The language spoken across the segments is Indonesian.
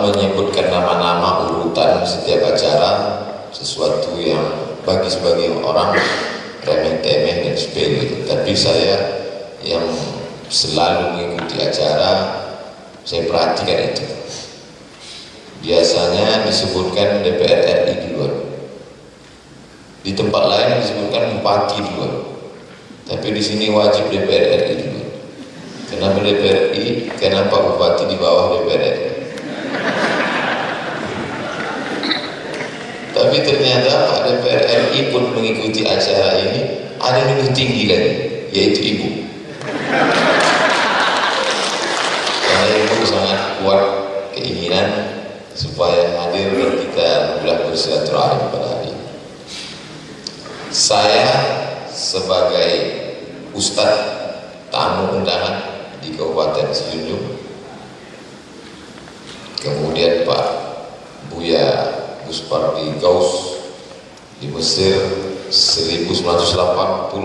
Kalau menyebutkan nama-nama urutan setiap acara, sesuatu yang bagi sebagian orang remeh-temeh dan sepele. Tapi saya yang selalu mengikuti acara, saya perhatikan itu. Biasanya disebutkan DPR RI duluan, di tempat lain disebutkan bupati duluan, tapi di sini wajib DPR RI duluan. Kenapa DPR RI? Kenapa bupati di bawah DPR RI? Tapi ternyata Pak DPR RI pun mengikuti acara ini, ada yang lebih tinggi lagi, yaitu ibu. Karena ibu sangat kuat keinginan supaya hadir dan kita alhamdulillah bersilaturahim pada hari ini. Saya sebagai ustadz tamu undangan di Kabupaten Sejunjung, kemudian Pak Buya Gus Pardi Gaus di Mesir 1982.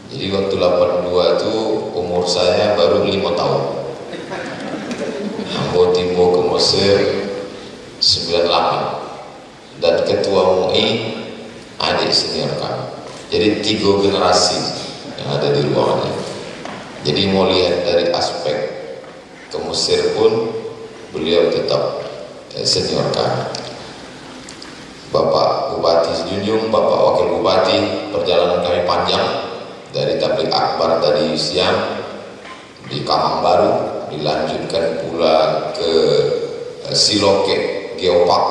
Jadi waktu 82 itu umur saya baru 5 tahun. Ambo Timbo ke Mesir 98, dan ketua MUI adik senior kami. Jadi 3 generasi yang ada di ruangan ini. Jadi mau lihat dari aspek ke Mesir pun beliau tetap senior kami. Bapak Bupati Sejunjung, Bapak Wakil Bupati, perjalanan kami panjang dari Tablik Akbar tadi siang di Kamang Baru, dilanjutkan pula ke Siloke Geopark.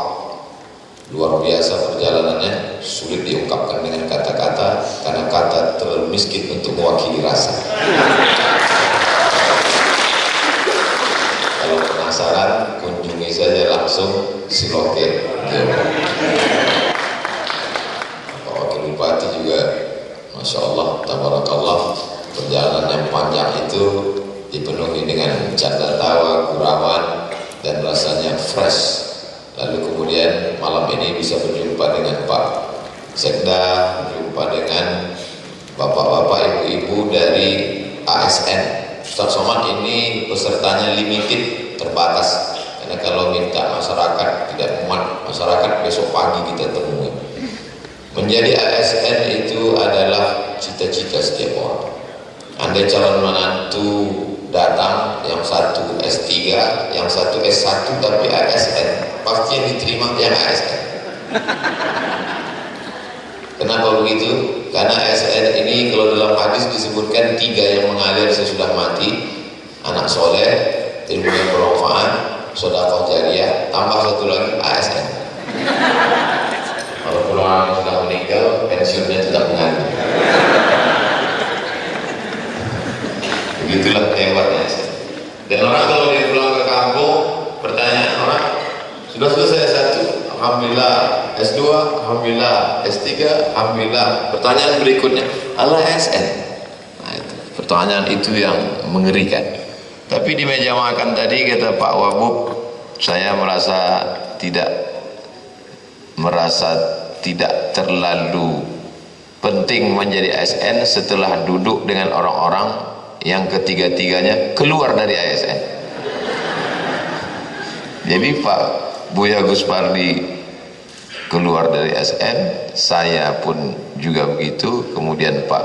Luar biasa perjalanannya, sulit diungkapkan dengan kata-kata karena kata terlalu miskin untuk mewakili rasa. Kalau penasaran, kunjungi saja langsung Siloke Geopark. Pak Wakil Bupati juga Masya Allah, tabarakallah, perjalanan yang panjang itu dipenuhi dengan canda tawa, gurauan, dan rasanya fresh. Lalu kemudian malam ini bisa berjumpa dengan Pak Sekda, berjumpa dengan bapak-bapak, ibu-ibu dari ASN. Ustaz Somad ini pesertanya limited, terbatas, karena kalau minta masyarakat tidak muat, masyarakat besok pagi kita temui. Menjadi ASN itu adalah cita-cita setiap orang. Andai calon menantu datang, yang satu S3, yang satu S1 tapi ASN, pasti yang diterima yang ASN. Kenapa begitu? Karena ASN ini kalau dalam hadis disebutkan 3 yang mengalir sesudah mati: anak soleh, ilmu yang bermanfaat, sedekah jariyah, tambah satu lagi ASN. Kalau orang sudah meninggal, pensiunnya tidak mengalir. Begitulah hebatnya. Dan orang kalau dia pulang ke kampung, pertanyaan orang, sudah selesai S1, alhamdulillah, S2, alhamdulillah, S3, alhamdulillah. Pertanyaan berikutnya, Allah ASN. Nah, itu pertanyaan itu yang mengerikan. Tapi di meja makan tadi kata Pak Wabub, saya merasa tidak terlalu penting menjadi ASN setelah duduk dengan orang-orang yang ketiga-tiganya keluar dari ASN. Jadi Pak Buya Gus Pardi keluar dari ASN, saya pun juga begitu, kemudian Pak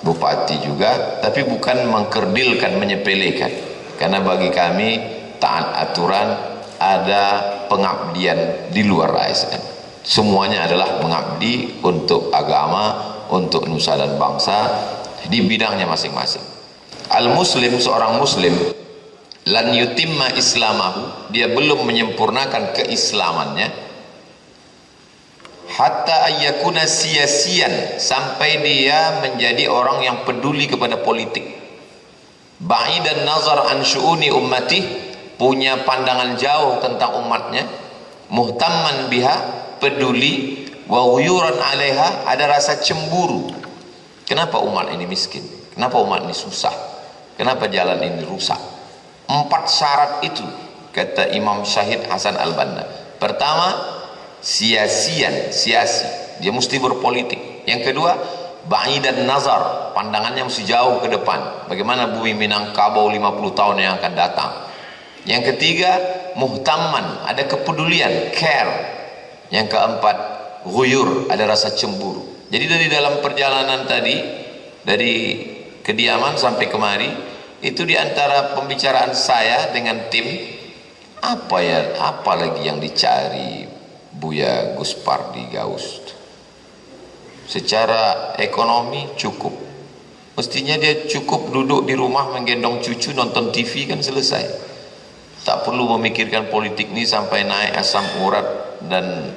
Bupati juga, tapi bukan mengkerdilkan, menyepelekan, karena bagi kami taat aturan, ada pengabdian di luar ASN. Semuanya adalah mengabdi untuk agama, untuk nusa dan bangsa di bidangnya masing-masing. Al-Muslim, seorang Muslim, lan yutimma islamahu, dia belum menyempurnakan keislamannya, hatta ayyakuna siyasian, sampai dia menjadi orang yang peduli kepada politik, ba'idan nazar an syu'uni ummati, punya pandangan jauh tentang umatnya, muhtamman biha, peduli, wa huyuran alaiha, ada rasa cemburu. Kenapa umat ini miskin? Kenapa umat ini susah? Kenapa jalan ini rusak? 4 syarat itu kata Imam Syahid Hasan Al-Banna. Pertama, siasi, dia mesti berpolitik. Yang kedua, ba'idan nazar, pandangannya mesti jauh ke depan. Bagaimana bumi Minangkabau 50 tahun yang akan datang. Yang ketiga, muhtamman, ada kepedulian, care. Yang keempat, ghuyur, ada rasa cemburu. Jadi dari dalam perjalanan tadi, dari kediaman sampai kemari, itu diantara pembicaraan saya dengan tim, apa lagi yang dicari Buya Gus Pardi Gaus? Secara ekonomi cukup. Mestinya dia cukup duduk di rumah menggendong cucu nonton TV kan selesai. Tak perlu memikirkan politik ini sampai naik asam urat dan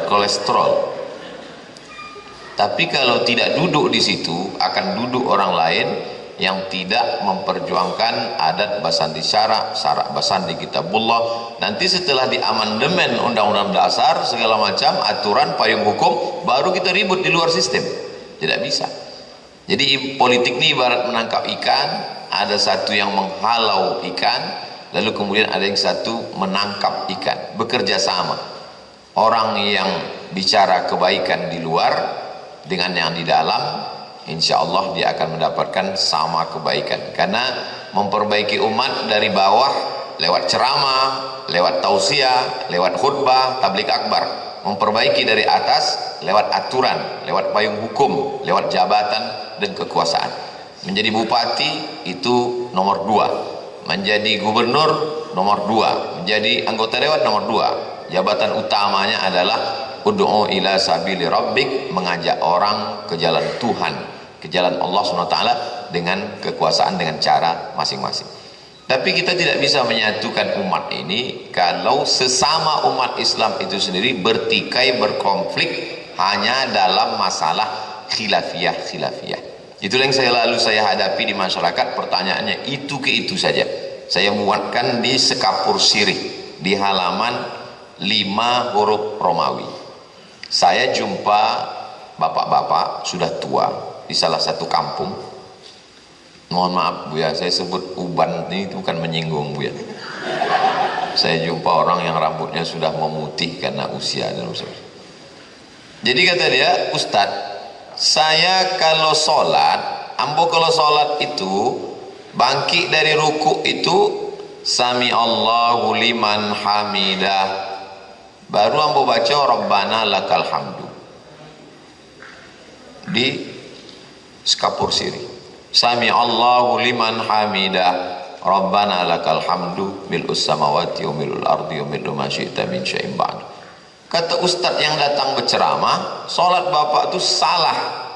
kolesterol. Tapi kalau tidak duduk di situ, akan duduk orang lain yang tidak memperjuangkan adat basandi syarak basandi kitabullah. Nanti setelah diamandemen undang-undang dasar segala macam aturan payung hukum, baru kita ribut di luar sistem. Tidak bisa. Jadi politik ini ibarat menangkap ikan, ada satu yang menghalau ikan, lalu kemudian ada yang satu menangkap ikan, bekerja sama. Orang yang bicara kebaikan di luar dengan yang di dalam, insya Allah dia akan mendapatkan sama kebaikan. Karena memperbaiki umat dari bawah lewat ceramah, lewat tausiah, lewat khutbah, tabligh akbar. Memperbaiki dari atas lewat aturan, lewat payung hukum, lewat jabatan dan kekuasaan. Menjadi bupati itu nomor 2, menjadi gubernur nomor 2, menjadi anggota dewan nomor 2. Jabatan utamanya adalah ud'u ila sabili rabbik, mengajak orang ke jalan Tuhan, ke jalan Allah SWT dengan kekuasaan, dengan cara masing-masing. Tapi kita tidak bisa menyatukan umat ini kalau sesama umat Islam itu sendiri bertikai, berkonflik hanya dalam masalah khilafiyah. Itulah yang saya hadapi di masyarakat. Pertanyaannya itu ke itu saja. Saya muatkan di sekapur sirih di halaman 5 huruf Romawi. Saya jumpa bapak-bapak sudah tua di salah satu kampung. Mohon maaf Bu ya, saya sebut uban ini bukan menyinggung Bu ya. Saya jumpa orang yang rambutnya sudah memutih karena usia dan usia. Jadi kata dia, Ustadz, saya kalau sholat, kalau sholat itu bangkit dari ruku itu sami Allahu liman hamidah, baru ambo baca Rabbana lakal hamdu di sekapur siri. Sami Allahu liman hamidah Rabbana lakal hamdu mil'us samawati wa mil'ul ardi wa mil'u ma syi'ta min syai'in ba'd. Kata ustadz yang datang berceramah, sholat bapak itu salah.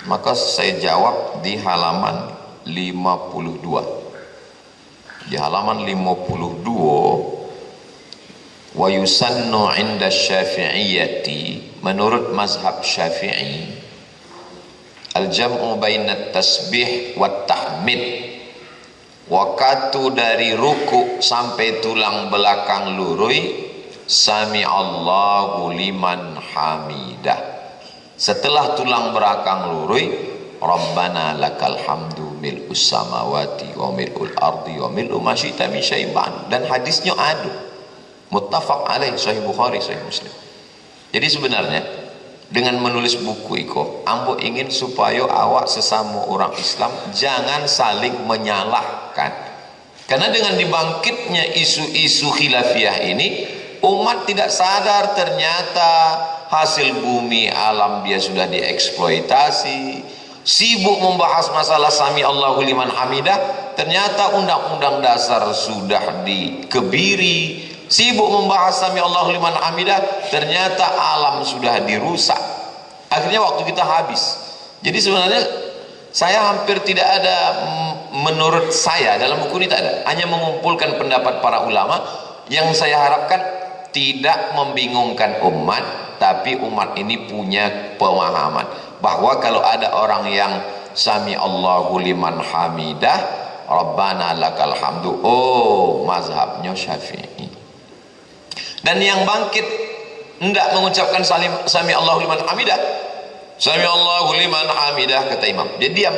Maka saya jawab di halaman 52. Di halaman 52, wa yusannu 'inda syafi'iyyati, menurut mazhab Syafi'i, al-jam'u bainat tasbih wa tahmid, waktu dari ruku sampai tulang belakang lurui sami Allahu liman hamidah. Setelah tulang belakang lurui Rabbana lakal hamdu mil'us samawati wa mil'ul ardi wa mil'u ma syi'ta min syai'in ba'd. Dan hadisnya ada, muttafaq alaih, sahih Bukhari, sahih Muslim. Jadi sebenarnya dengan menulis buku iko, ambo ingin supaya awak sesama orang Islam jangan saling menyalahkan. Karena dengan dibangkitnya isu-isu khilafiyah ini, umat tidak sadar ternyata hasil bumi alam dia sudah dieksploitasi. Sibuk membahas masalah sami Allahu liman hamidah, ternyata undang-undang dasar sudah dikebiri. Sibuk membahas sami Allahu liman hamidah, ternyata alam sudah dirusak. Akhirnya waktu kita habis. Jadi sebenarnya saya hampir tidak ada, menurut saya dalam buku ini tak ada, hanya mengumpulkan pendapat para ulama yang saya harapkan tidak membingungkan umat, tapi umat ini punya pemahaman bahwa kalau ada orang yang sami Allahu liman hamidah Rabbana lakal hamdu, oh mazhabnya Syafi'i. Dan yang bangkit hendak mengucapkan sami Allahu liman hamidah, sami Allahu liman hamidah, kata imam, dia diam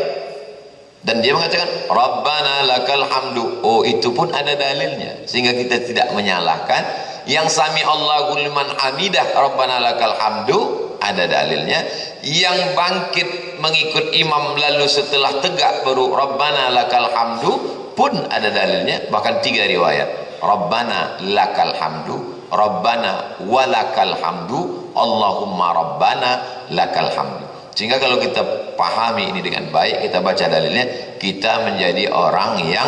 dan dia mengatakan Rabbana lakal hamdu, oh itu pun ada dalilnya, sehingga kita tidak menyalahkan. Yang sami Allahu liman hamidah Rabbana lakal hamdu ada dalilnya. Yang bangkit mengikut imam lalu setelah tegak baru Rabbana lakal hamdu, pun ada dalilnya, bahkan 3 riwayat. Rabbana lakal hamdu, Rabbana walakal hamdu, Allahumma Rabbana lakal hamdu. Sehingga kalau kita pahami ini dengan baik, kita baca dalilnya, kita menjadi orang yang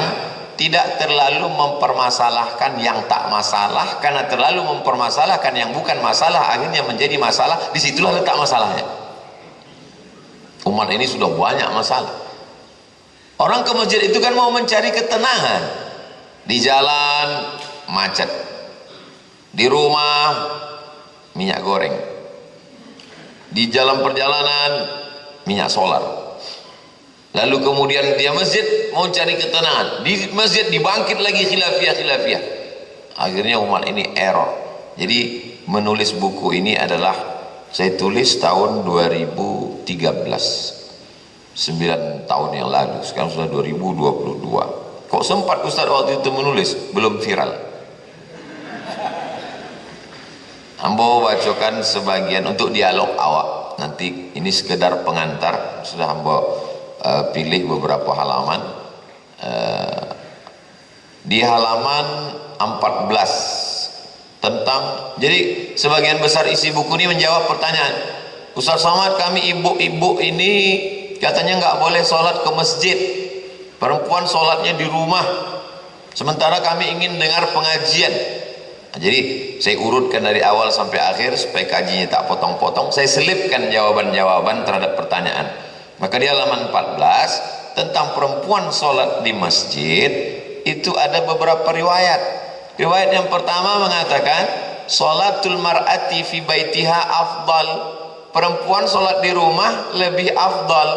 tidak terlalu mempermasalahkan yang tak masalah, karena terlalu mempermasalahkan yang bukan masalah akhirnya menjadi masalah. Disitulah letak masalahnya. Umat ini sudah banyak masalah. Orang ke masjid itu kan mau mencari ketenangan. Di jalan macet, di rumah minyak goreng, di jalan perjalanan minyak solar. Lalu kemudian dia masjid mau cari ketenangan, di masjid dibangkit lagi khilafiyah. Akhirnya umat ini error. Jadi menulis buku ini adalah saya tulis tahun 2013, 9 tahun yang lalu. Sekarang sudah 2022. Kok sempat Ustaz waktu itu menulis? Belum viral. Ambo bacakan sebagian untuk dialog awak. Nanti ini sekedar pengantar. Sudah ambo pilih beberapa halaman. Di halaman 14 tentang, jadi sebagian besar isi buku ini menjawab pertanyaan, Ustaz Somad, kami ibu-ibu ini katanya nggak boleh sholat ke masjid, perempuan sholatnya di rumah, sementara kami ingin dengar pengajian. Nah, jadi saya urutkan dari awal sampai akhir supaya kajinya tak potong-potong. Saya selipkan jawaban-jawaban terhadap pertanyaan. Maka di halaman 14 tentang perempuan sholat di masjid itu ada beberapa riwayat. Riwayat yang pertama mengatakan sholatul mar'ati fi baitiha afdal, perempuan sholat di rumah lebih afdal,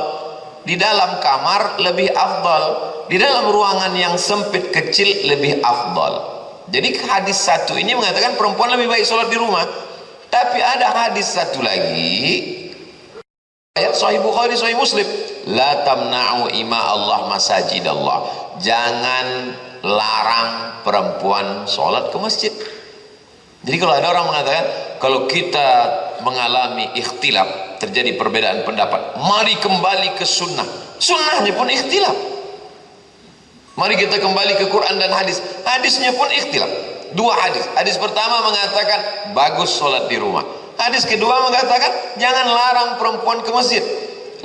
di dalam kamar lebih afdal, di dalam ruangan yang sempit kecil lebih afdal. Jadi hadis satu ini mengatakan perempuan lebih baik sholat di rumah. Tapi ada hadis satu lagi, ayat Sahih Bukhari, Sahih Muslim, la tamna'u ima Allah masajid Allah, jangan larang perempuan sholat ke masjid. Jadi kalau ada orang mengatakan kalau kita mengalami ikhtilaf, terjadi perbedaan pendapat, mari kembali ke sunnah. Sunnahnya pun ikhtilaf. Mari kita kembali ke Quran dan hadis. Hadisnya pun ikhtilaf. 2 hadis. Hadis pertama mengatakan bagus sholat di rumah. Hadis kedua mengatakan jangan larang perempuan ke masjid.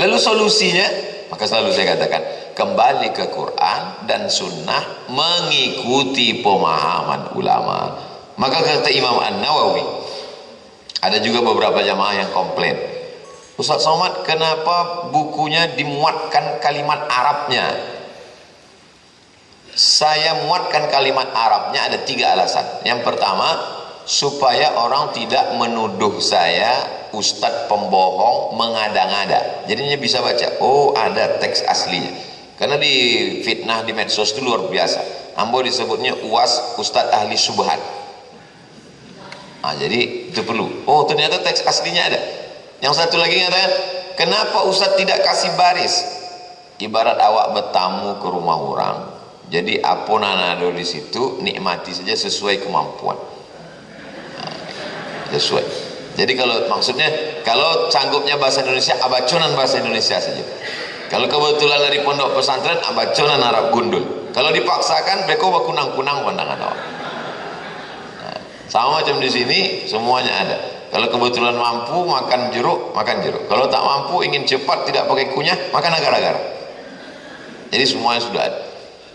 Lalu solusinya, maka selalu saya katakan kembali ke Quran dan sunnah, mengikuti pemahaman ulama. Maka kata Imam An-Nawawi, ada juga beberapa jamaah yang komplain, Ustaz Somad, kenapa bukunya dimuatkan kalimat Arabnya? Saya muatkan kalimat Arabnya ada 3 alasan. Yang pertama, supaya orang tidak menuduh saya ustadz pembohong, mengada-ngada. Jadinya bisa baca, oh ada teks aslinya. Karena di fitnah di medsos itu luar biasa. Ambo disebutnya UAS ustadz ahli subhat. Nah, jadi itu perlu. Oh ternyata teks aslinya ada. Yang satu lagi ngatakan, kenapa ustadz tidak kasih baris? Ibarat awak bertamu ke rumah orang. Jadi apa nanado di situ, nikmati saja sesuai kemampuan. Sesuai. Jadi kalau maksudnya, kalau sanggupnya bahasa Indonesia, abaconan bahasa Indonesia saja. Kalau kebetulan dari pondok pesantren, abaconan Arab gundul. Kalau dipaksakan, beko kunang-kunang pandangan awak. Nah, sama macam di sini, semuanya ada. Kalau kebetulan mampu makan jeruk, makan jeruk. Kalau tak mampu, ingin cepat tidak pakai kunyah, makan agar-agar. Jadi semuanya sudah ada.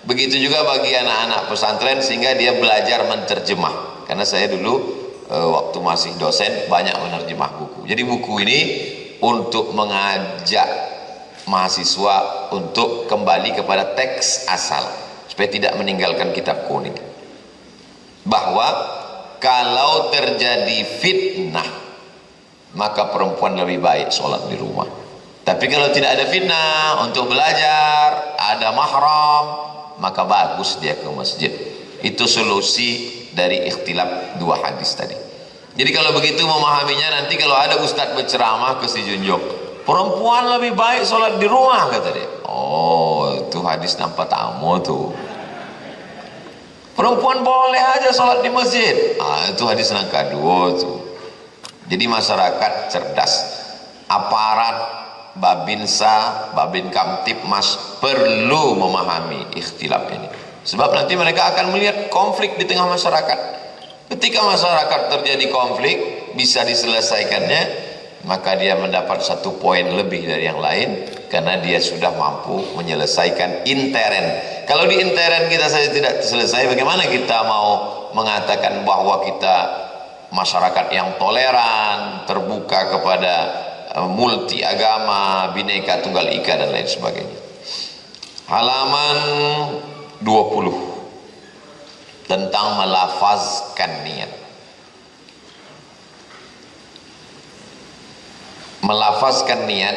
Begitu juga bagi anak-anak pesantren, sehingga dia belajar menerjemah. Karena saya dulu waktu masih dosen banyak menerjemah buku. Jadi buku ini untuk mengajak mahasiswa untuk kembali kepada teks asal, supaya tidak meninggalkan kitab kuning. Bahwa kalau terjadi fitnah, maka perempuan lebih baik sholat di rumah. Tapi kalau tidak ada fitnah, untuk belajar ada mahram, maka bagus dia ke masjid. Itu solusi dari ikhtilaf 2 hadis tadi. Jadi kalau begitu memahaminya, nanti kalau ada ustadz berceramah ke si Junjung, perempuan lebih baik sholat di rumah, kata dia. Oh itu hadis nampak tamu tuh. Perempuan boleh aja sholat di masjid. Itu hadis nangka 2 tuh. Jadi masyarakat cerdas. Aparat Babinsa, Babin Kamtipmas perlu memahami ikhtilaf ini. Sebab nanti mereka akan melihat konflik di tengah masyarakat. Ketika masyarakat terjadi konflik, bisa diselesaikannya, maka dia mendapat 1 poin lebih dari yang lain, karena dia sudah mampu menyelesaikan intern. Kalau di intern kita saja tidak selesai, bagaimana kita mau mengatakan bahwa kita masyarakat yang toleran, terbuka kepada multi agama, bineka tunggal ika dan lain sebagainya. Halaman 20 tentang melafazkan niat. Melafazkan niat,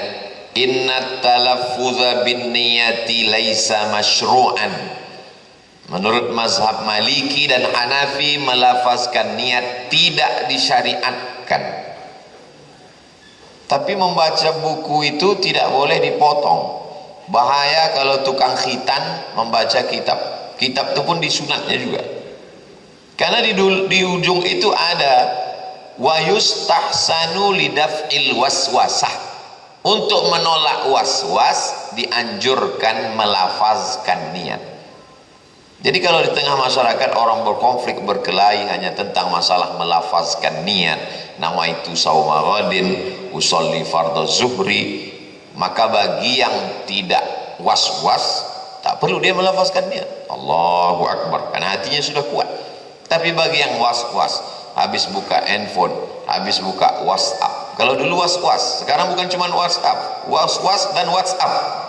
inna talaffuza bin niyati laisa masyru'an. Menurut mazhab Maliki dan Hanafi, melafazkan niat tidak disyariatkan. Tapi membaca buku itu tidak boleh dipotong. Bahaya kalau tukang khitan membaca kitab. Kitab itu pun disunatnya juga. Karena di ujung itu ada wa yustahsanu lidaf'il waswasah. Untuk menolak waswas dianjurkan melafazkan niat. Jadi kalau di tengah masyarakat orang berkonflik, berkelahi hanya tentang masalah melafazkan niat, nawaitu sauma ghadin, usolli fardhu zuhri, maka bagi yang tidak was-was, tak perlu dia melafazkan niat Allahu Akbar, karena hatinya sudah kuat. Tapi bagi yang was-was, habis buka handphone, habis buka WhatsApp. Kalau dulu was-was, sekarang bukan cuma WhatsApp, was-was dan WhatsApp.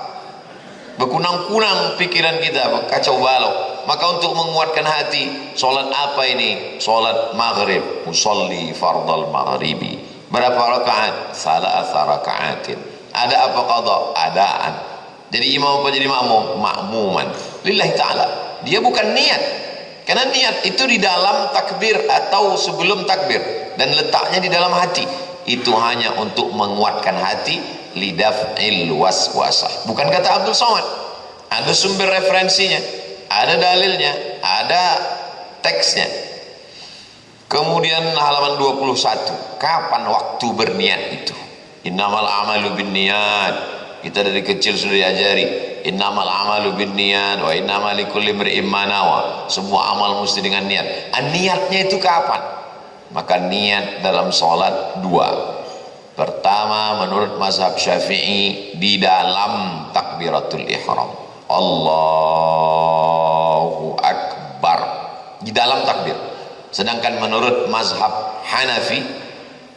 Berkunang-kunang pikiran kita, kacau balau. Maka untuk menguatkan hati, solat apa ini? Solat maghrib, usolli fardal maghribi. Berapa rakaat? Salasa rakaatin. Ada apa qadha? Adaan. Jadi imam apa jadi makmum? Makmuman lillahi ta'ala. Dia bukan niat, karena niat itu di dalam takbir atau sebelum takbir, dan letaknya di dalam hati. Itu hanya untuk menguatkan hati, lidaf'il waswasah. Bukan kata Abdul Somad. Ada sumber referensinya, ada dalilnya, ada teksnya. Kemudian halaman 21, kapan waktu berniat itu? Innamal amalu binniyat. Kita dari kecil sudah diajari innamal amalu binniyat wa innamal likulli imri'in ma nawa. Semua amal mesti dengan niat. Niatnya itu kapan? Maka niat dalam salat 2. Pertama, menurut mazhab Syafi'i, di dalam takbiratul ihram, Allahu Akbar, di dalam takbir. Sedangkan menurut mazhab Hanafi,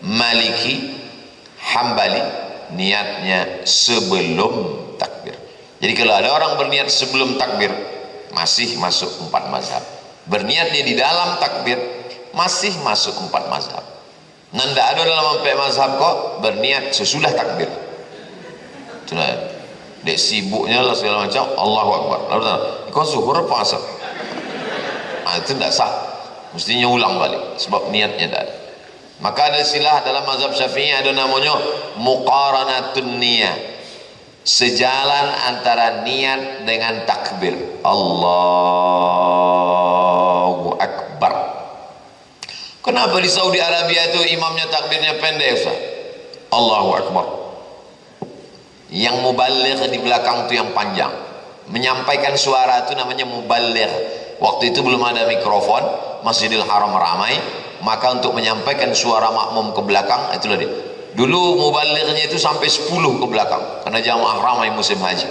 Maliki, Hambali, niatnya sebelum takbir. Jadi kalau ada orang berniat sebelum takbir, masih masuk 4 mazhab. Berniatnya di dalam takbir, masih masuk 4 mazhab. Nanda ada dalam 4 mazhab kok berniat sesudah takbir. Sudah, dek sibuknya lah segala macam, Allahu Akbar. Lalu kau zuhur apa asar? Itu tidak sah. Mestinya ulang balik, sebab niatnya tidak ada. Maka ada istilah dalam mazhab Syafi'i, ada namanya muqaranatun niyah, sejalan antara niat dengan takbir. Allahu Akbar. Kenapa di Saudi Arabia itu imamnya takbirnya pendek, Ustaz? Allahu Akbar. Yang muballigh di belakang itu yang panjang, menyampaikan suara itu namanya muballigh. Waktu itu belum ada mikrofon, Masjidil Haram ramai, maka untuk menyampaikan suara makmum ke belakang, itulah dia. Dulu mubalighnya itu sampai 10 ke belakang, karena jamaah ramai musim haji.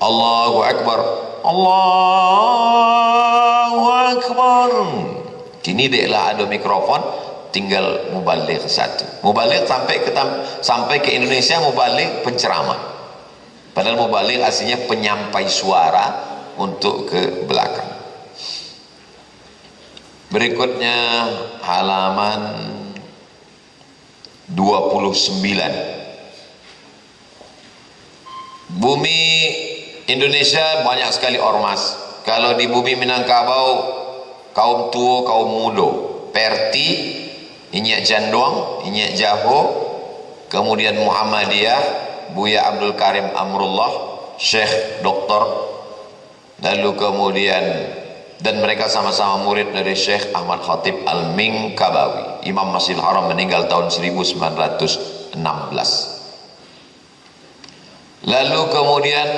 Allahu Akbar, Allahu Akbar. Kini deklah ada mikrofon, tinggal mubaligh 1. Mubaligh sampai ke Indonesia, mubaligh penceramah. Padahal mubaligh aslinya penyampai suara untuk ke belakang. Berikutnya halaman 29. Bumi Indonesia banyak sekali ormas. Kalau di bumi Minangkabau, kaum tua, kaum muda, Perti, Inyak Jandoang, Inyak Jaho, kemudian Muhammadiyah, Buya Abdul Karim Amrullah, Syekh Doktor, lalu kemudian, dan mereka sama-sama murid dari Syekh Ahmad Khatib Al-Minkabawi. Imam Masjidil Haram meninggal tahun 1916. Lalu kemudian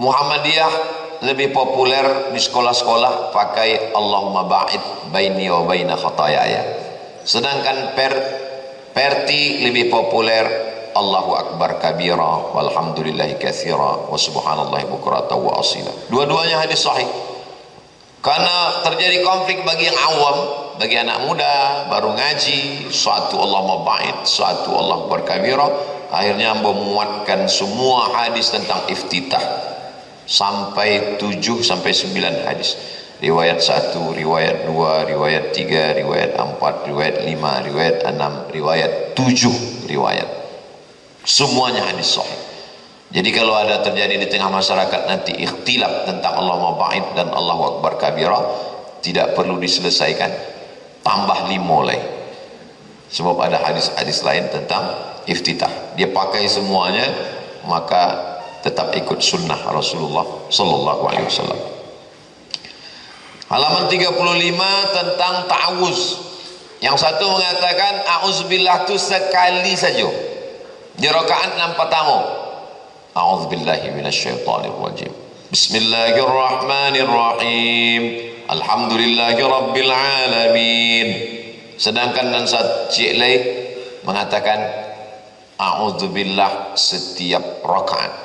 Muhammadiyah lebih populer di sekolah-sekolah pakai Allahumma ba'id baini wa baina khataayaya. Sedangkan perti lebih populer Allahu akbar kabira walhamdulillahi katsira wa subhanallahi bukratan wa asila. Dua-duanya hadis sahih. Karena terjadi konflik bagi yang awam, bagi anak muda baru ngaji, suatu Allahumma ba'id, suatu Allahu akbar kabira, akhirnya memuatkan semua hadis tentang iftitah sampai 7 sampai 9 hadis. Riwayat 1, riwayat 2, riwayat 3, riwayat 4, riwayat 5, riwayat 6, riwayat 7 riwayat. Semuanya hadis sahih. Jadi kalau ada terjadi di tengah masyarakat nanti ikhtilaf tentang Allahumma ba'id dan Allahu akbar kabira, tidak perlu diselesaikan, tambah 5 lagi. Sebab ada hadis-hadis lain tentang iftitah. Dia pakai semuanya, maka tetap ikut sunnah Rasulullah sallallahu alaihi wasallam. Halaman 35 tentang ta'awuz. Yang satu mengatakan a'udzubillah itu sekali saja di rakaat 6 pertama. A'udzubillahi minasyaitonir rajim. Bismillahirrahmanirrahim. Alhamdulillahi rabbil alamin. Sedangkan dan cik lain mengatakan a'udzubillah setiap rakaat.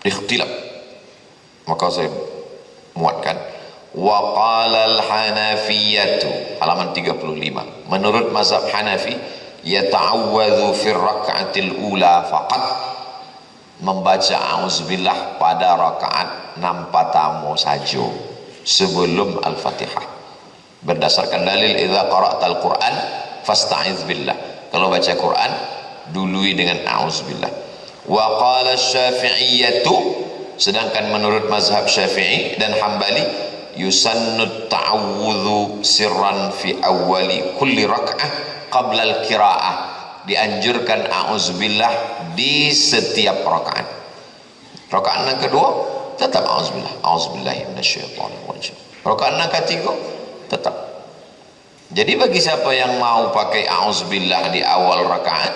Ikhtilaf. Maka saya muatkan wa qala al-hanafiyatu, halaman 35. Menurut mazhab Hanafi, yata'awwadhu fi raka'atil ula faqat, membaca auzubillah pada rakaat 6 pertama saja sebelum al-Fatihah. Berdasarkan dalil idza qara'tal Qur'an fasta'iz billah. Kalau baca Quran dului dengan auzubillah. Wa qala Syafi'iyyatu, sedangkan menurut mazhab Syafi'i dan Hambali, yusannu ta'awudhu sirran fi awwali kulli rak'ah qabla al-qira'ah, dianjurkan a'udzubillah di setiap rakaat. Rakaat yang kedua tetap a'udzubillah, a'udzubillahi minasyaitonir rajim. Rakaat yang ketiga tetap. Jadi bagi siapa yang mau pakai a'udzubillah di awal rakaat,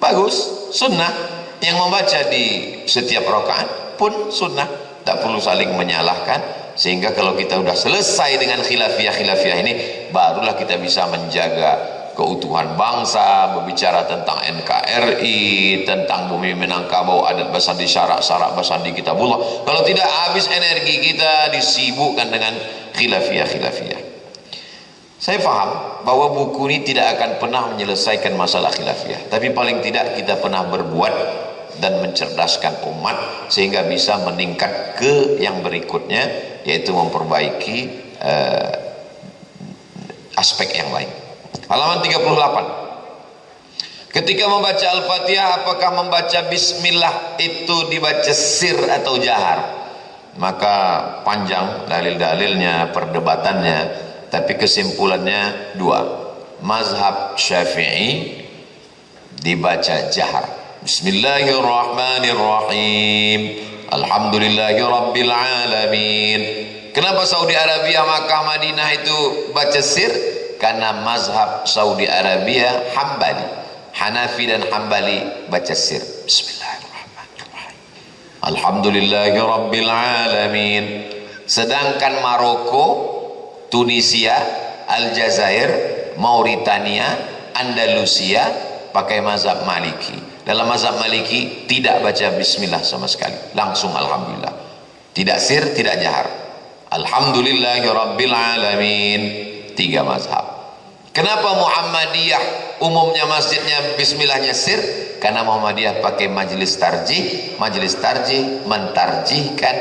bagus, sunnah. Yang membaca di setiap rakaat pun sunnah, tak perlu saling menyalahkan. Sehingga kalau kita sudah selesai dengan khilafiyah ini, barulah kita bisa menjaga keutuhan bangsa, berbicara tentang NKRI, tentang bumi Minangkabau, adat Basandi, syarak-syarak Basandi kitabullah. Kalau tidak, habis energi kita disibukkan dengan khilafiyah. Saya paham bahwa buku ini tidak akan pernah menyelesaikan masalah khilafiyah, tapi paling tidak kita pernah berbuat dan mencerdaskan umat sehingga bisa meningkat ke yang berikutnya, yaitu memperbaiki aspek yang lain. Halaman 38. Ketika membaca Al-Fatihah, apakah membaca bismillah itu dibaca sir atau jahar? Maka panjang dalil-dalilnya, perdebatannya, tapi kesimpulannya dua. Mazhab Syafi'i dibaca jahar. Bismillahirrahmanirrahim. Alhamdulillahi rabbil alamin. Kenapa Saudi Arabia, Makkah, Madinah itu baca sir? Karena mazhab Saudi Arabia Hambali, Hanafi dan Hambali baca sir. Bismillahirrahmanirrahim. Alhamdulillahi rabbil alamin. Sedangkan Maroko, Tunisia, Aljazair, Mauritania, Andalusia pakai mazhab Maliki. Dalam mazhab Maliki tidak baca bismillah sama sekali, langsung alhamdulillah. Tidak sir, tidak jahar. Alhamdulillahi rabbil alamin. 3 mazhab. Kenapa Muhammadiyah umumnya masjidnya bismillahnya sir? Karena Muhammadiyah pakai majelis tarjih. Majelis tarjih mentarjihkan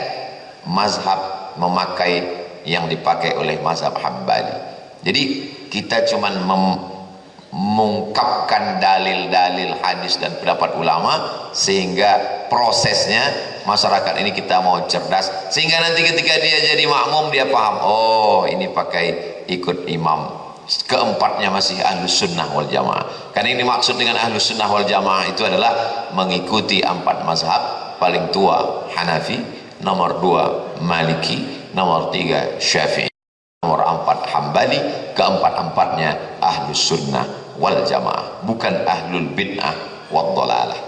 mazhab memakai yang dipakai oleh mazhab Hambali. Jadi kita cuman mengungkapkan dalil-dalil hadis dan pendapat ulama, sehingga prosesnya masyarakat ini kita mau cerdas, sehingga nanti ketika dia jadi makmum dia paham, oh ini pakai ikut imam. Keempatnya masih ahlus sunnah wal jamaah. Karena ini maksud dengan ahlus sunnah wal jamaah itu adalah mengikuti 4 mazhab. Paling tua Hanafi, nomor 2 Maliki, nomor 3 Syafi'i, nomor 4 Hambali. Keempat-empatnya ahlus sunnah wal jamaah, bukan ahlul bid'ah wad dhalalah.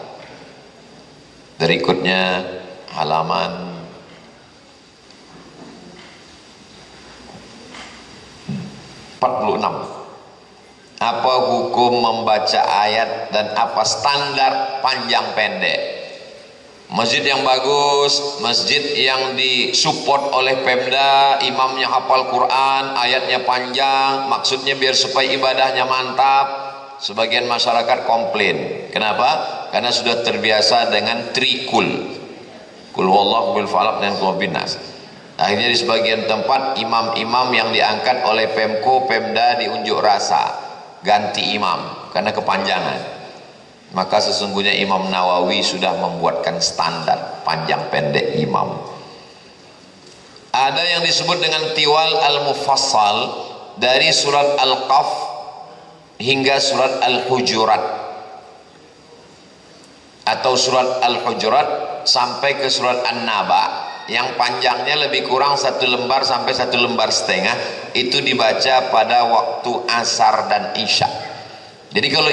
Berikutnya halaman 46. Apa hukum membaca ayat dan apa standar panjang pendek? Masjid yang bagus, masjid yang disupport oleh Pemda, imamnya hafal Quran, ayatnya panjang, maksudnya biar supaya ibadahnya mantap. Sebagian masyarakat komplain. Kenapa? Karena sudah terbiasa dengan trikul. Kul wallahu bil falaq dan kul bin nas. Akhirnya di sebagian tempat imam-imam yang diangkat oleh Pemko, Pemda diunjuk rasa ganti imam karena kepanjangan. Maka sesungguhnya Imam Nawawi sudah membuatkan standar panjang pendek imam. Ada yang disebut dengan tiwal al-mufassal dari surat Al-Qaf hingga surat Al-Hujurat, atau surat Al-Hujurat sampai ke surat An-Naba, yang panjangnya lebih kurang 1 lembar sampai 1 lembar setengah. Itu dibaca pada waktu asar dan isya. Jadi kalau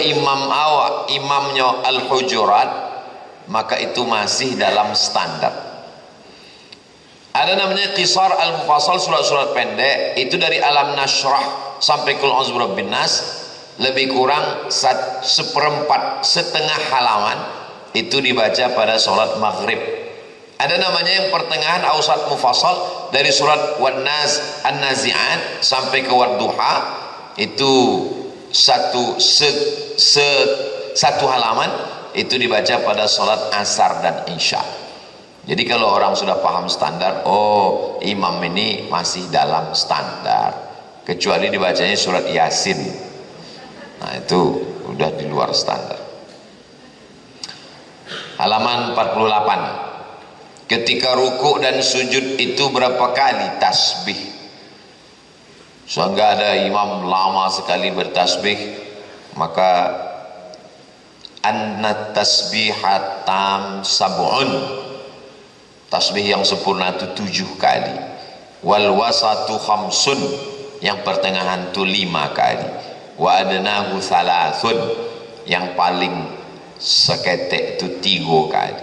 imamnya Al-Hujurat, maka itu masih dalam standar. Ada namanya qisar al-mufassal, surat-surat pendek, itu dari Alam Nashrah sampai Qul a'udzu birabbin nas, lebih kurang setengah halaman, itu dibaca pada sholat maghrib. Ada namanya yang pertengahan ausat mufassal dari surat Wan-Nas An-Nazi'at sampai ke Wad-Duha, itu satu halaman, itu dibaca pada sholat asar dan isya. Jadi kalau orang sudah paham standar, oh imam ini masih dalam standar, kecuali dibacanya surat Yasin, nah itu udah di luar standar. Halaman 48. Ketika ruku dan sujud itu berapa kali tasbih? Sehingga ada imam lama sekali bertasbih, maka anna tasbihatam sab'un, tasbih yang sempurna itu 7 kali, wal wasatu khamsun, yang pertengahan itu 5 kali, wa adnahu thalathun, yang paling seketek itu 3 kali.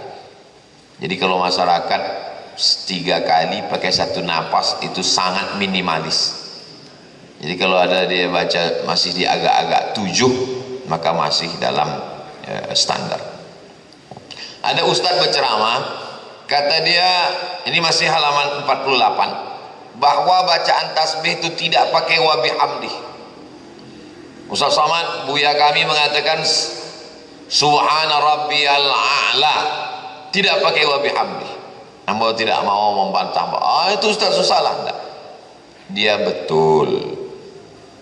Jadi kalau masyarakat 3 kali pakai 1 napas itu sangat minimalis. Jadi kalau ada dia baca masih di agak-agak 7, maka masih dalam standar. Ada ustadz berceramah, kata dia, ini masih halaman 48, bahwa bacaan tasbih itu tidak pakai wa bihamdih. Ustaz Somad, buya kami mengatakan subhana rabbiyal a'la, tidak pakai wa bihamdih. Amba tidak mau membantah, itu ustaz salah. Enggak, dia betul.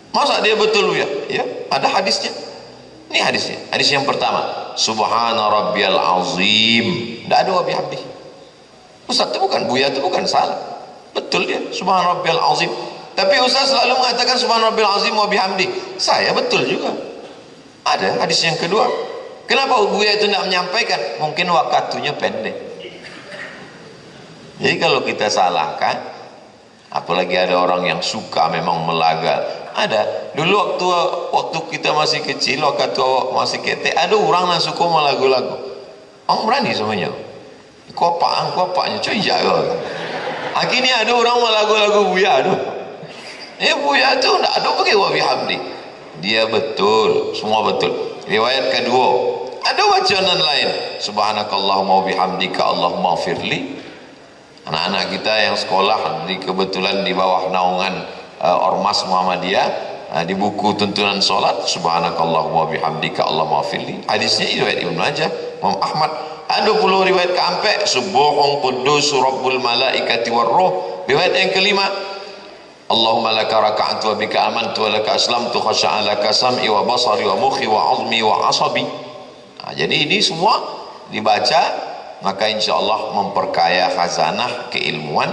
Masa dia betul ya? Ya, ada hadisnya. Ini hadisnya. Hadis yang pertama, subhana rabbiyal azim. Tidak ada wa bihamdih. Ustaz itu bukan, buya itu bukan salah. Betul dia, subhana rabbiyal azim. Tapi ustaz selalu mengatakan subhana rabbiyal azim wa bihamdih. Saya betul juga. Ada hadis yang kedua. Kenapa buya itu tidak menyampaikan? Mungkin waktunya pendek. Jadi kalau kita salahkan, apalagi ada orang yang suka memang melaga. Ada dulu waktu kita masih kecil, waktu masih kete, ada orang yang suka melagu-lagu. Orang berani semuanya. Kopaknya cuy jago. Akhirnya ada orang melagu-lagu buya, aduh. Buya itu enggak ada pakai wa bihamdi. Dia betul, semua betul. Riwayat kedua, ada bacaan lain, subhanakallahumma wa bihamdika allahumma firli. Anak-anak kita yang sekolah kebetulan di bawah naungan Ormas Muhammadiyah, di buku tuntunan sholat, subhanakallahumma bihamdika allahumma firli. Hadisnya riwayat Ibnu Majah, Imam Ahmad. Ada puluh riwayat keempat, subuhun quddus rabbul malaikati warruh. Riwayat yang kelima, Allahumma laka raka'tu wa bika amantu wa laka aslamtu khasha'a laka sam'i wa basari wa mukhi wa azmi wa asabi. Jadi ini semua dibaca, maka insyaallah memperkaya khazanah keilmuan.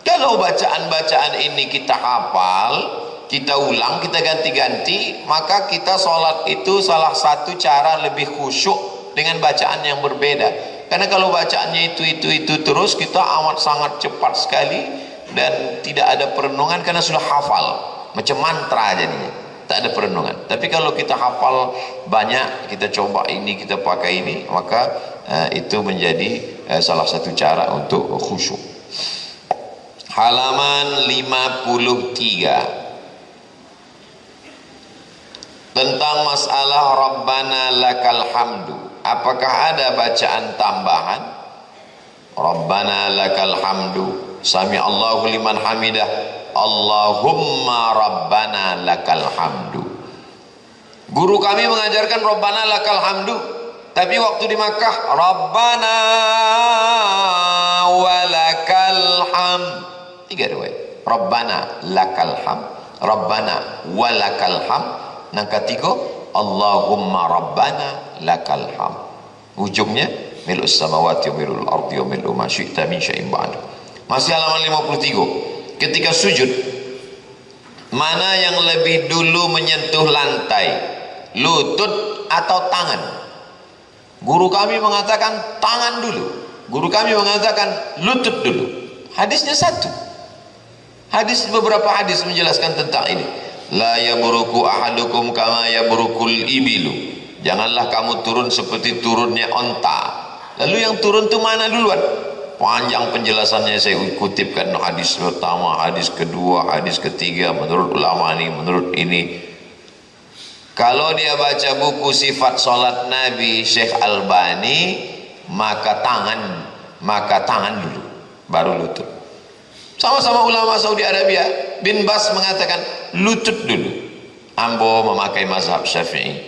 Kalau bacaan-bacaan ini kita hafal, kita ulang, kita ganti-ganti, maka kita sholat itu salah satu cara lebih khusyuk dengan bacaan yang berbeda. Karena kalau bacaannya itu terus, kita amat sangat cepat sekali dan tidak ada perenungan karena sudah hafal, macam mantra jadinya, tak ada perenungan. Tapi kalau kita hafal banyak, kita coba ini, kita pakai ini, maka itu menjadi salah satu cara untuk khusyuk. Halaman 53. tentang masalah Rabbana lakal hamdu. Apakah ada bacaan tambahan? Rabbana lakal hamdu, sami Allahu liman hamidah, Allahumma Rabbana lakal hamdu. Guru kami mengajarkan Rabbana lakal hamdu, tapi waktu di Makkah Rabbana walakal hamd. 3 riwayat. Rabbana lakal hamd, Rabbana walakal hamd. Yang ketiga Allahumma Rabbana lakal hamd. Ujungnya mil'us samawati wa mil'ul ardi wa mil'u ma syi'ta min syai'in ba'd. Masih halaman 53. Ketika sujud, mana yang lebih dulu menyentuh lantai, lutut atau tangan? Guru kami mengatakan tangan dulu, guru kami mengatakan lutut dulu. Hadisnya satu. Beberapa hadis menjelaskan tentang ini. La yabruku ahadukum kama yabrukul ibilu. Janganlah kamu turun seperti turunnya onta. Lalu yang turun itu mana duluan? Panjang penjelasannya, saya kutipkan hadis pertama, hadis kedua, hadis ketiga, menurut ulama ini, menurut ini. Kalau dia baca buku sifat sholat Nabi Syekh Albani, maka tangan dulu, baru lutut. Sama-sama ulama Saudi Arabia. Bin Bas mengatakan lutut dulu. Ambo memakai mazhab Syafi'i.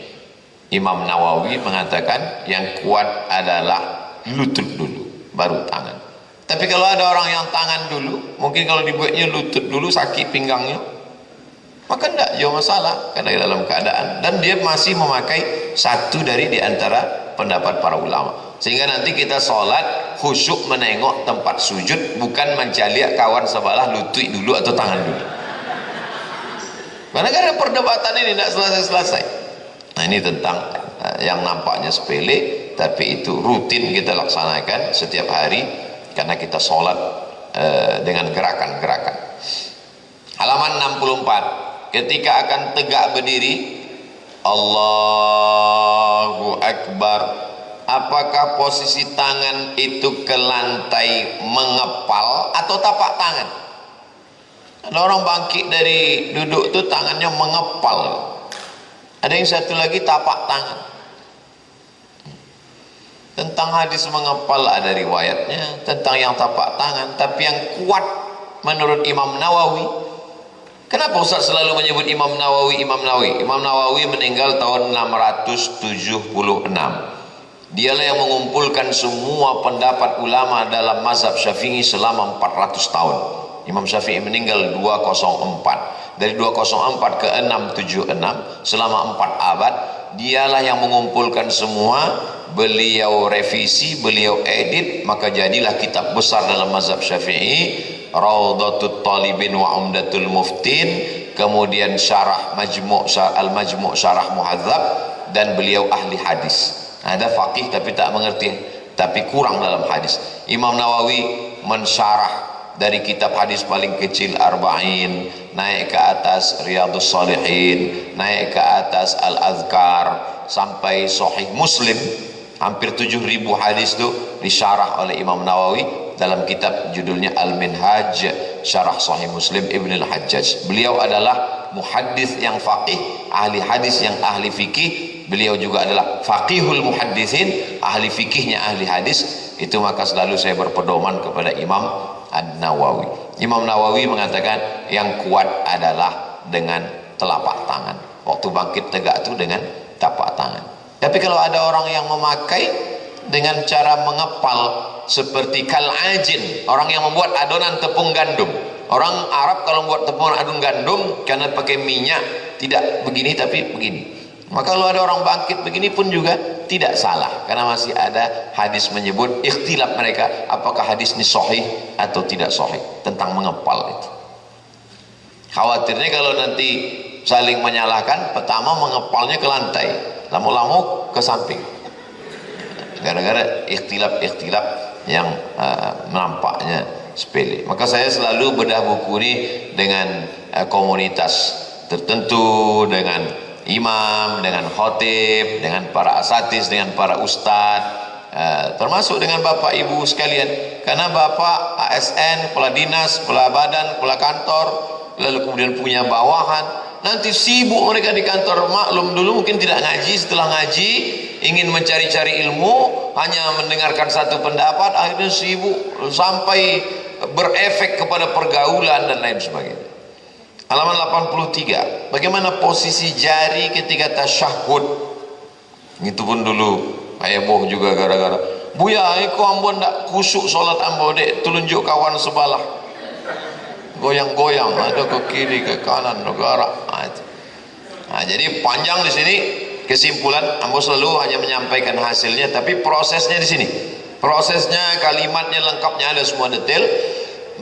Imam Nawawi mengatakan yang kuat adalah lutut dulu, baru tangan. Tapi kalau ada orang yang tangan dulu, mungkin kalau dibuatnya lutut dulu sakit pinggangnya, maka tidak jauh masalah, karena dalam keadaan, dan dia masih memakai satu dari diantara pendapat para ulama. Sehingga nanti kita sholat khusyuk menengok tempat sujud, bukan mencaliak kawan sebelah lutut dulu atau tangan dulu. Karena ada perdebatan ini tidak selesai-selesai. Nah, ini tentang yang nampaknya sepele, tapi itu rutin kita laksanakan setiap hari, karena kita sholat dengan gerakan-gerakan. Halaman 64. Ketika akan tegak berdiri, Allahu Akbar. Apakah posisi tangan itu ke lantai mengepal atau tapak tangan? Ada orang bangkit dari duduk itu tangannya mengepal. Ada yang satu lagi tapak tangan. Tentang hadis mengepal ada riwayatnya, tentang yang tapak tangan. Tapi yang kuat menurut Imam Nawawi. Kenapa Ustaz selalu menyebut Imam Nawawi? Imam Nawawi meninggal tahun 676. Dialah yang mengumpulkan semua pendapat ulama dalam mazhab Syafi'i selama 400 tahun. Imam Syafi'i meninggal 204. Dari 204 ke 676 selama 4 abad, dialah yang mengumpulkan semua. Beliau revisi, beliau edit, maka jadilah kitab besar dalam mazhab Syafi'i, Raudhatut Talibin wa Umdatul Muftin, kemudian syarah Al-Majmu' syarah Muhadzab, dan beliau ahli hadis. Ada faqih tapi tak mengerti, tapi kurang dalam hadis. Imam Nawawi mensyarah dari kitab hadis paling kecil Arba'in, naik ke atas Riyadhus Shalihin, naik ke atas Al-Azkar, sampai Sahih Muslim. Hampir 7.000 hadis itu disyarah oleh Imam Nawawi dalam kitab judulnya Al-Minhaj Syarah Sahih Muslim Ibn Al-Hajjaj. Beliau adalah muhaddis yang faqih, ahli hadis yang ahli fikih. Beliau juga adalah faqihul muhaddisin, ahli fikihnya ahli hadis. Itu maka selalu saya berpedoman kepada Imam An-Nawawi. Imam Nawawi mengatakan yang kuat adalah dengan telapak tangan. Waktu bangkit tegak itu dengan tapak tangan. Tapi kalau ada orang yang memakai dengan cara mengepal seperti kal'ajin, orang yang membuat adonan tepung gandum. Orang Arab kalau membuat tepung adonan gandum, karena pakai minyak, tidak begini tapi begini. Maka kalau ada orang bangkit begini pun juga tidak salah, karena masih ada hadis menyebut ikhtilaf mereka, apakah hadis ini sahih atau tidak sahih tentang mengepal itu. Khawatirnya kalau nanti saling menyalahkan, pertama mengepalnya ke lantai, lama-lama ke samping, gara-gara ikhtilaf yang nampaknya sepele. Maka saya selalu bedah buku ini dengan komunitas tertentu, dengan imam, dengan khotib, dengan para asatidz, dengan para ustadz, termasuk dengan bapak ibu sekalian. Karena bapak ASN, kepala dinas, kepala badan, kepala kantor, lalu kemudian punya bawahan, nanti sibuk mereka di kantor. Maklum dulu mungkin tidak ngaji, setelah ngaji ingin mencari-cari ilmu, hanya mendengarkan satu pendapat, akhirnya sibuk sampai berefek kepada pergaulan dan lain sebagainya. Halaman 83, bagaimana posisi jari ketika tasyahud. Itu pun dulu heboh juga gara-gara, Buya, aku ambon tak kusuk solat ambo dek, telunjuk kawan sebelah, goyang-goyang, ada ke kiri ke kanan negara. Jadi panjang di sini. Kesimpulan, ambo selalu hanya menyampaikan hasilnya, tapi prosesnya di sini. Prosesnya, kalimatnya, lengkapnya ada semua detail.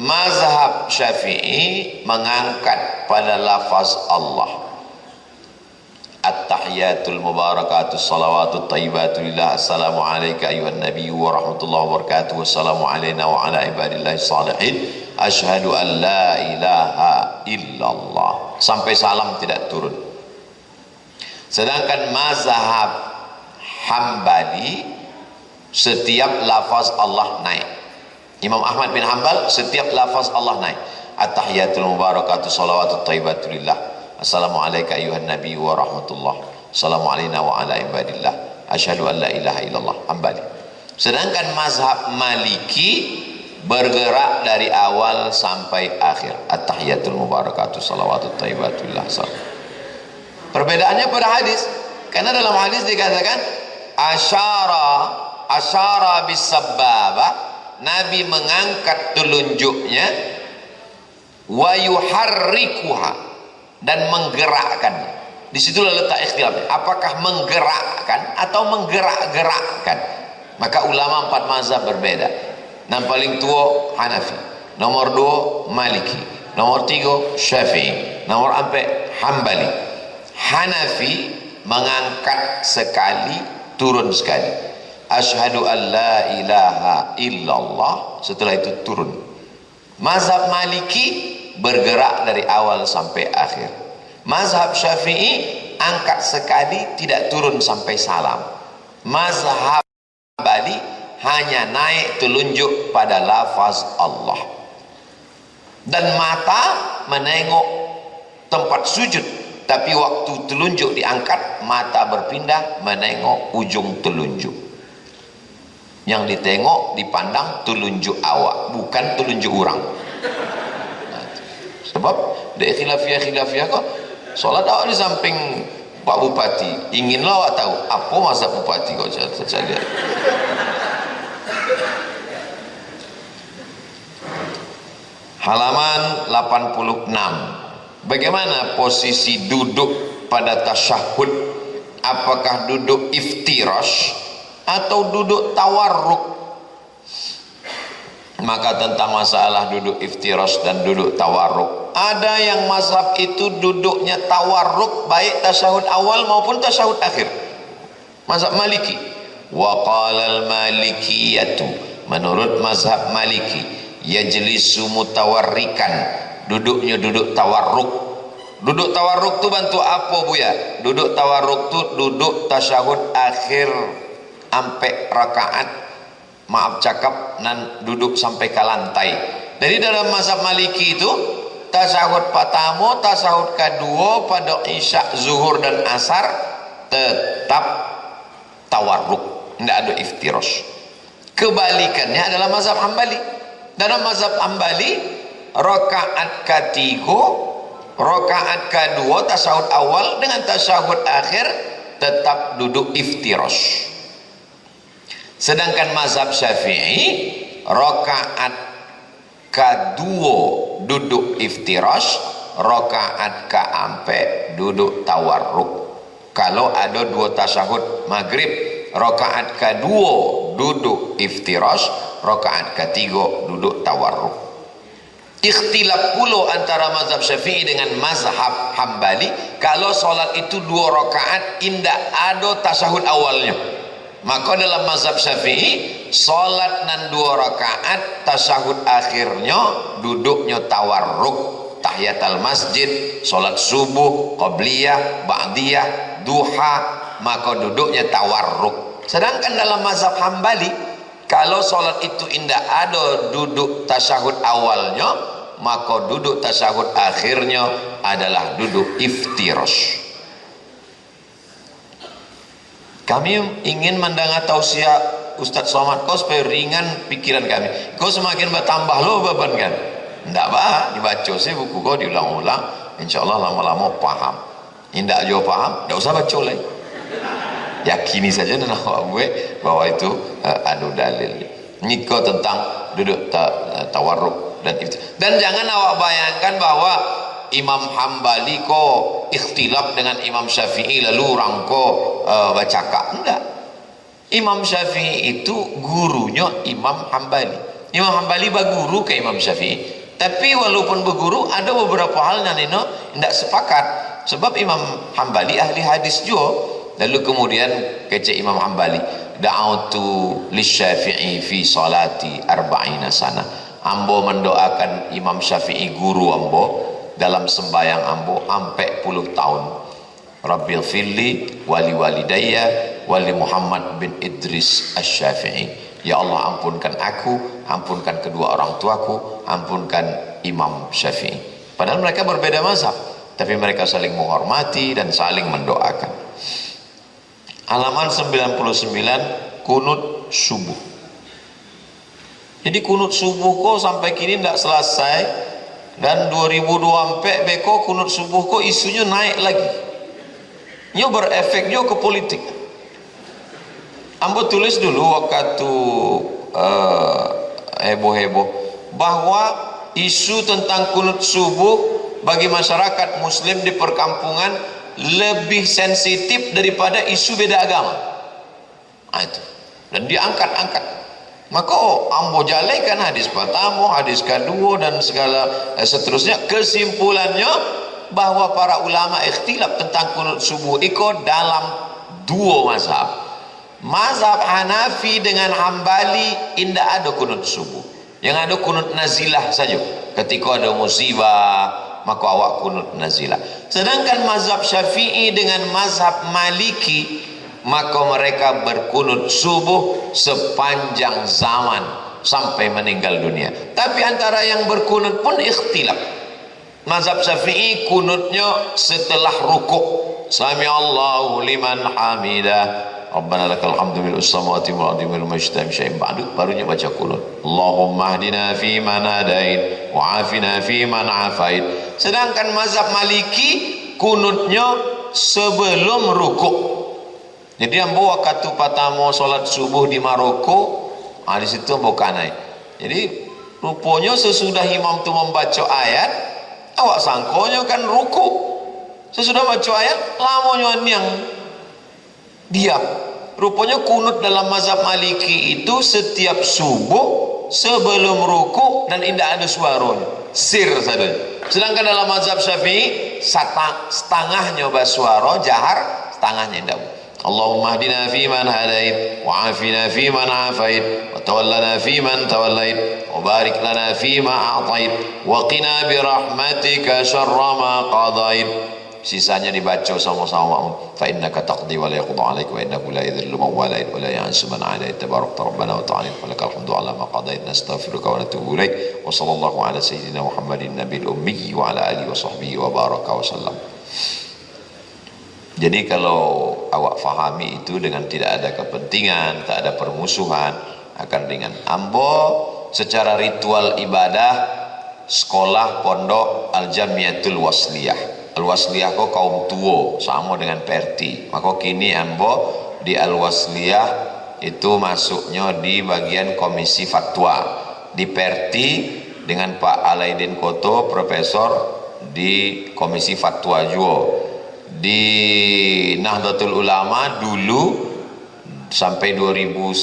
Mazhab Syafi'i mengangkat pada lafaz Allah. At-tahiyatul mubarakatus salawatut tayyibatu lillah. Assalamu alayka ayuhan nabiyyu wa rahmatullahi wa barakatuh. Wassalamu alayna wa ala ibadillahi salihin. Ashhadu an la ilaha illallah. Sampai salam tidak turun. Sedangkan mazhab Hambali, setiap lafaz Allah naik. Imam Ahmad bin Hanbal, setiap lafaz Allah naik. At-tahiyatul mubarakatuh salawatut tayyibatu lillah. Assalamu alayka ayuhan nabi wa rahmatullah. Assalamu alayna wa ala ibadillah. Asyhadu an la ilaha illallah. Hambali. Sedangkan mazhab Maliki bergerak dari awal sampai akhir. At-tahiyatul mubarakatuh salawatut tayyibatu lillah. Perbedaannya pada hadis, karena dalam hadis dikatakan asyara bis-sabbaba, Nabi mengangkat telunjuknya, wa yuharrikuha, dan menggerakkan. Disitulah letak ikhtilafnya, apakah menggerakkan atau menggerak-gerakkan. Maka ulama 4 mazhab berbeda. Yang paling tua Hanafi, nomor 2 Maliki, nomor 3 Syafi'i, nomor 4 Hambali. Hanafi mengangkat sekali, turun sekali. Asyhadu an la ilaha illallah, setelah itu turun. Mazhab Maliki bergerak dari awal sampai akhir. Mazhab Syafi'i angkat sekali, tidak turun sampai salam. Mazhab Hambali hanya naik telunjuk pada lafaz Allah. Dan mata menengok tempat sujud, tapi waktu telunjuk diangkat, mata berpindah menengok ujung telunjuk. Yang ditengok, dipandang telunjuk awak, bukan telunjuk orang. Sebab dari khilafiyah kok solat awak di samping Pak Bupati, inginlah awak tahu apa masa Bupati kok saya lihat. Halaman 86, bagaimana posisi duduk pada tasyahud? Apakah duduk iftirash atau duduk tawarruk? Maka tentang masalah duduk iftirash dan duduk tawarruk, ada yang mazhab itu duduknya tawarruk, baik tasyahud awal maupun tasyahud akhir. Mazhab Maliki. Wa qala al-malikiyatu, menurut mazhab Maliki, yajlisu mutawarrikan, duduknya duduk tawarruk. Duduk tawarruk tu bantu apa Buya? Duduk tawarruk tu duduk tasyahud akhir sampai rakaat, maaf cakap, dan duduk sampai ke lantai. Jadi dalam mazhab Maliki itu tasyahud pertama, tasyahud kedua pada isya, zuhur dan asar tetap tawarruk, tidak ada iftirash. Kebalikannya adalah mazhab Hambali. Dalam mazhab Hambali, rakaat ketiga, rakaat kedua, tasyahud awal dengan tasyahud akhir tetap duduk iftirash. Sedangkan mazhab Syafi'i, rakaat kedua duduk iftirash, rakaat keempat duduk tawarruk. Kalau ada 2 tasyahud maghrib, rakaat kedua duduk iftirash, rakaat ketiga duduk tawarruk. Ikhtilaf pula antara mazhab Syafi'i dengan mazhab Hambali, kalau solat itu 2 rakaat indah ada tasyahud awalnya. Maka dalam mazhab Syafi'i, solat nan 2 rakaat, tasyahud akhirnya duduknya tawarruk, tahiyatul masjid, solat subuh, qabliyah, ba'diyah, duha, maka duduknya tawarruk. Sedangkan dalam mazhab Hambali, kalau solat itu indah ada duduk tasyahud awalnya, maka duduk tasyahud akhirnya adalah duduk iftirash. Kami ingin mendengar tausiah Ustaz Somad kau supaya ringan pikiran kami. Kau semakin bertambah lo beban kan? Tidak bah, dibaca sih buku kau diulang-ulang, insya Allah lama-lama paham. Tidak jauh paham, tidak usah baca lagi. Yakini saja dan awak gue bahwa itu ada dalil. Ini kau tentang duduk tawarruk dan jangan awak bayangkan bahwa Imam Hambali ko ikhtilaf dengan Imam Syafi'i lalu orang ko bacaka. Enggak. Imam Syafi'i itu gurunya Imam Hambali. Imam Hambali berguru ke Imam Syafi'i. Tapi walaupun berguru ada beberapa hal yang tidak sepakat. Sebab Imam Hambali ahli hadis juga. Lalu kemudian kecek Imam Hambali, da'autu lisyafi'i fi salati arba'ina sana. Ambo mendoakan Imam Syafi'i guru ambo dalam sembahyang ambo sampai 10 tahun. Rabbil firli wali walidayya wali Muhammad bin Idris Asy-Syafi'i. Ya Allah, ampunkan aku, ampunkan kedua orang tuaku, ampunkan Imam Syafi'i. Padahal mereka berbeda mazhab, tapi mereka saling menghormati dan saling mendoakan. Halaman 99, kunut subuh. Jadi kunut subuh kok sampai kini tidak selesai, dan 2024 beko kunut subuh kok isunya naik lagi. Ini berefek juga ke politik. Ambo tulis dulu waktu heboh-heboh bahwa isu tentang kunut subuh bagi masyarakat muslim di perkampungan lebih sensitif daripada isu beda agama. Itu. Dan diangkat-angkat. Maka ambo jalekan hadis pertama, hadis kedua dan segala seterusnya. Kesimpulannya bahwa para ulama ikhtilaf tentang kunut subuh ikut dalam dua mazhab. Mazhab Hanafi dengan Hambali tidak ada kunut subuh. Yang ada kunut nazilah saja. Ketika ada musibah, maka awak kunut nazilah. Sedangkan mazhab Syafi'i dengan mazhab Maliki, maka mereka berkunut subuh sepanjang zaman sampai meninggal dunia. Tapi antara yang berkunut pun ikhtilaf. Mazhab Syafi'i kunutnya setelah rukuk. Sami Allahu liman hamidah. Rabbana lakal hamdu mil'us samawati wal ardi wal majtami syai'in ba'du, barunya baca kunut. Allahumma hdina fi man hadait wa afina fi man afait. Sedangkan mazhab Maliki kunutnya sebelum rukuk. Jadi ambo waktu pertama salat subuh di Maroko, di situ ambo kanai. Jadi rupanya sesudah imam tu membaca ayat, awak sangkonya kan rukuk. Sesudah baca ayat, lamanya yang diam. Rupanya kunut dalam mazhab Maliki itu setiap subuh sebelum rukuk dan tidak ada suaranya, sir saja. Sedangkan dalam mazhab Syafi'i setengahnya bersuara jahar, setengahnya tidak. Allahumma hdina fi man hadait wa afina fi man afait wa tawallana fi man tawallait wa barik lana fi ma a'tait wa qina bi rahmatika syarra ma qadait. Sisanya dibaca sama-sama. Fa innaka taqdi wa la yuqda 'alaika wa innahu la yadhillu man walait wa la ya'izzu man 'adait tabarakta rabbana wa ta'ala wa lakal hamdu 'ala ma qadait nastaghfiruka wa natubu ilaik wa sallallahu ala sayyidina Muhammadin nabiyil ummi wa ala alihi wa sahbihi wa baraka wa sallam. Jadi kalau awak fahami itu dengan tidak ada kepentingan, tak ada permusuhan, akan ringan. Ambo secara ritual ibadah sekolah pondok Al-Jamiatul Wasliyah. Al-Wasliyah kok kaum tua sama dengan Perti. Maka kini ambo di Al-Wasliyah itu masuknya di bagian komisi fatwa. Di Perti dengan Pak Alaidin Koto profesor di komisi fatwa juga. Di Nahdlatul Ulama dulu sampai 2009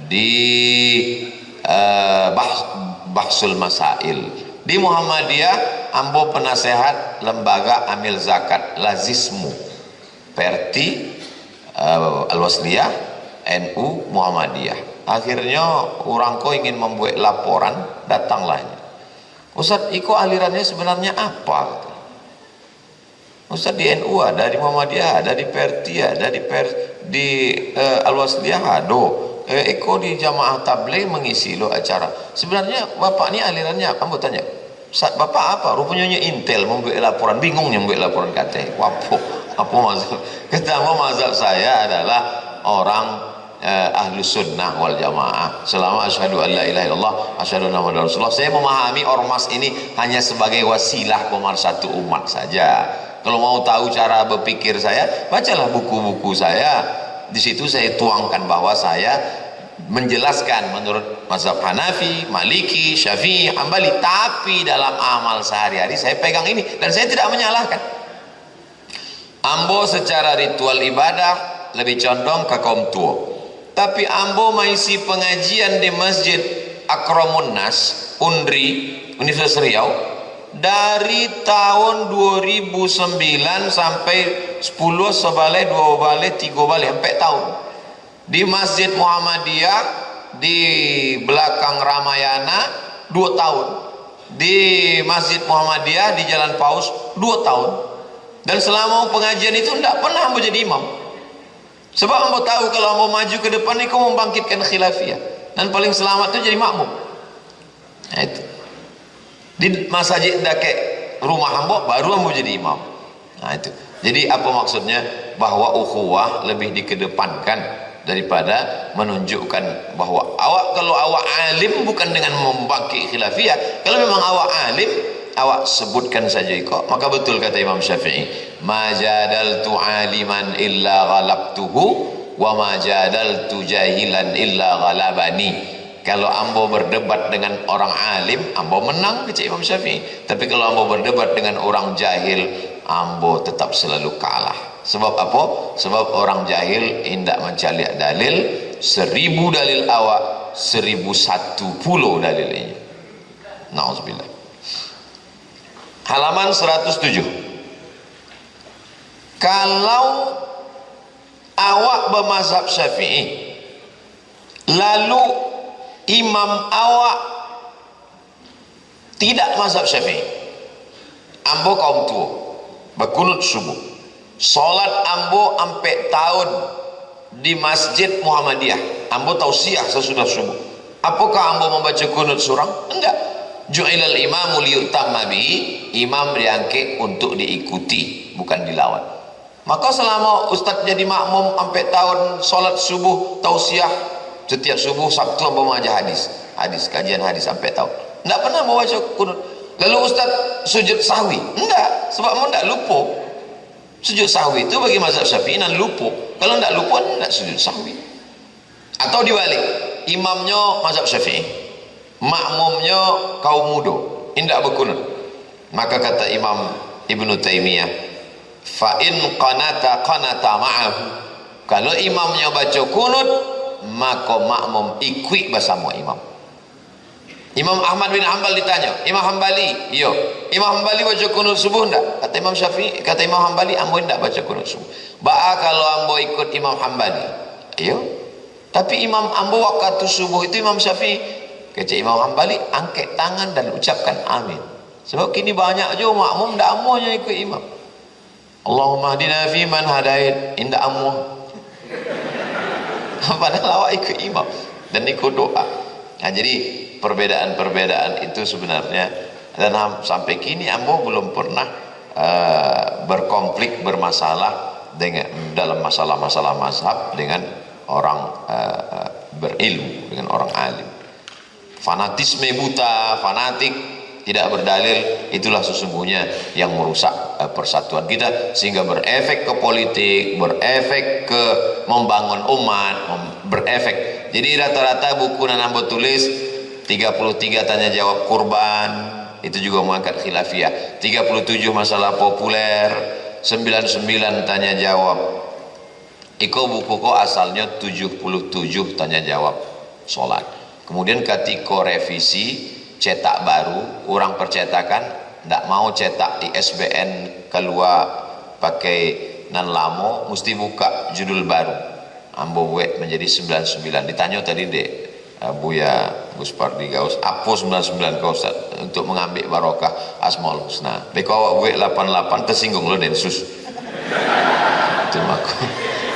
di Bahsul Masail. Di Muhammadiyah ambo penasehat lembaga amil zakat Lazismu. Perti Al-Wasliyah NU Muhammadiyah. Akhirnya orang ko ingin membuat laporan, datanglah. Ustaz, iko alirannya sebenarnya apa? Ustaz, di NU ada, di Muhammadiyah ada, di Perti ada, di Al-Wasliyah ada. Eko di jamaah tabligh mengisi lo acara. Sebenarnya bapak ni alirannya apa? Ambo tanya, bapak apa? Rupanya Intel membuat laporan, bingungnya membuat laporan kata. Apa mazhab? Kata mazhab saya adalah orang ahlus sunnah wal jamaah. Selama asyhadu an la ilaha illallah asyhadu anna muhammadar rasulullah. Saya memahami ormas ini hanya sebagai wasilah pemersatu umat saja. Kalau mau tahu cara berpikir saya, bacalah buku-buku saya. Di situ saya tuangkan bahwa saya menjelaskan menurut mazhab Hanafi, Maliki, Syafi'i, Hambali, tapi dalam amal sehari-hari saya pegang ini dan saya tidak menyalahkan. Ambo secara ritual ibadah lebih condong ke kaum tua, tapi ambo mengisi pengajian di Masjid Akramun Nas Undri Universitas Riau dari tahun 2009 sampai 10 sebalai 2 balai 3 balai sampai tahun di Masjid Muhammadiyah di belakang Ramayana 2 tahun, di Masjid Muhammadiyah di Jalan Paus 2 tahun, dan selama pengajian itu tidak pernah ambo jadi imam, sebab ambo tahu kalau ambo maju ke depan ini kau membangkitkan khilafiyah dan paling selamat itu jadi makmum. Nah, itu di masjid dake rumah ambo baru ambo jadi imam. Nah itu. Jadi apa maksudnya? Bahwa ukhuwah lebih dikedepankan daripada menunjukkan bahwa kalau awak alim bukan dengan membangkit khilafiyah. Kalau memang awak alim, awak sebutkan saja kok. Maka betul kata Imam Syafi'i, ma jadaltu aliman illa ghalabtuhu wa ma jadaltu jahilan illa ghalabani. Kalau ambo berdebat dengan orang alim, ambo menang, kata Imam Syafi'i. Tapi kalau ambo berdebat dengan orang jahil, ambo tetap selalu kalah. Sebab apa? Sebab orang jahil hendak mencari dalil, 1000 dalil awak, 1001 dalil ini. Nauzubillah. Halaman 107. Kalau awak bermazhab Syafi'i, lalu imam awak tidak mazhab Syafi'i, ambo kaum tua berkunut subuh, solat ambo sampai tahun di Masjid Muhammadiyah, ambo tausiah sesudah subuh. Apakah ambo membaca kunut surang? Enggak. Ju'ilal imamu liyutamma bihi, imam diangkat untuk diikuti, bukan dilawan. Maka selama ustaz jadi makmum sampai tahun solat subuh tausiah, setiap subuh Sabtu ambo mengajar hadis kajian hadis sampai tahun, enggak pernah membaca kunut. Lalu ustaz sujud sahwi? Enggak, sebab mau enggak lupa. Sujud sahwi itu bagi mazhab Syafi'i nan lupa. Kalau enggak lupa enggak sujud sahwi. Atau dibalik, imamnya mazhab Syafi'i, makmumnya kaum muda, enggak berkunut. Maka kata Imam Ibnu Taimiyah, fa in qanata ma'ahu. Kalau imamnya baca kunut, maka makmum ikut bersama imam. Imam Ahmad bin Hanbal ditanya, Imam Hanbali, iya, Imam Hanbali baca kunut subuh enggak? Kata Imam Syafi'i, kata Imam Hanbali, ambo enggak baca kunut subuh. Kalau ambo ikut Imam Hanbali, iya. Tapi Imam ambo waktu subuh itu Imam Syafi'i, kata Imam Hanbali, angkat tangan dan ucapkan amin. Sebab kini banyak juga makmum ndak amuhnya ikut imam. Allahumma hdina fi man hadait, indak amuh. Padahal awak ikut imam dan ikut doa. Nah, jadi perbedaan-perbedaan itu sebenarnya, dan sampai kini ambo belum pernah berkonflik, bermasalah dengan dalam masalah-masalah mazhab dengan orang berilmu, dengan orang alim. Fanatisme buta, fanatik, tidak berdalil, itulah sesungguhnya yang merusak persatuan kita, sehingga berefek ke politik, berefek ke membangun umat, berefek. Jadi rata-rata buku yang ambo tulis 33 tanya jawab kurban, itu juga mengangkat khilafiyah. 37 masalah populer, 99 tanya jawab. Iko buku ko asalnya 77 tanya jawab solat. Kemudian ketika revisi cetak baru, orang percetakan tidak mau cetak ISBN keluar pakai nan lamo, mesti buka judul baru. Ambo buat menjadi 99. Ditanya tadi dek Buya Gus Pardi Gaus, apa 99 kau Ustaz untuk mengambil barokah Asmaul Husna. Beko awak buat 88 tersinggung lo Densus. Itu aku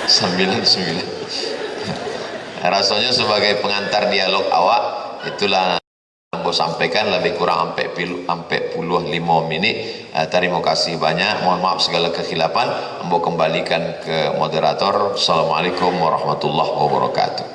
99. rasanya sebagai pengantar dialog awak itulah Ambo sampaikan lebih kurang sampai puluh 5 menit. Terima kasih banyak, mohon maaf segala kekhilapan. Ambo kembalikan ke moderator. Assalamualaikum warahmatullahi wabarakatuh.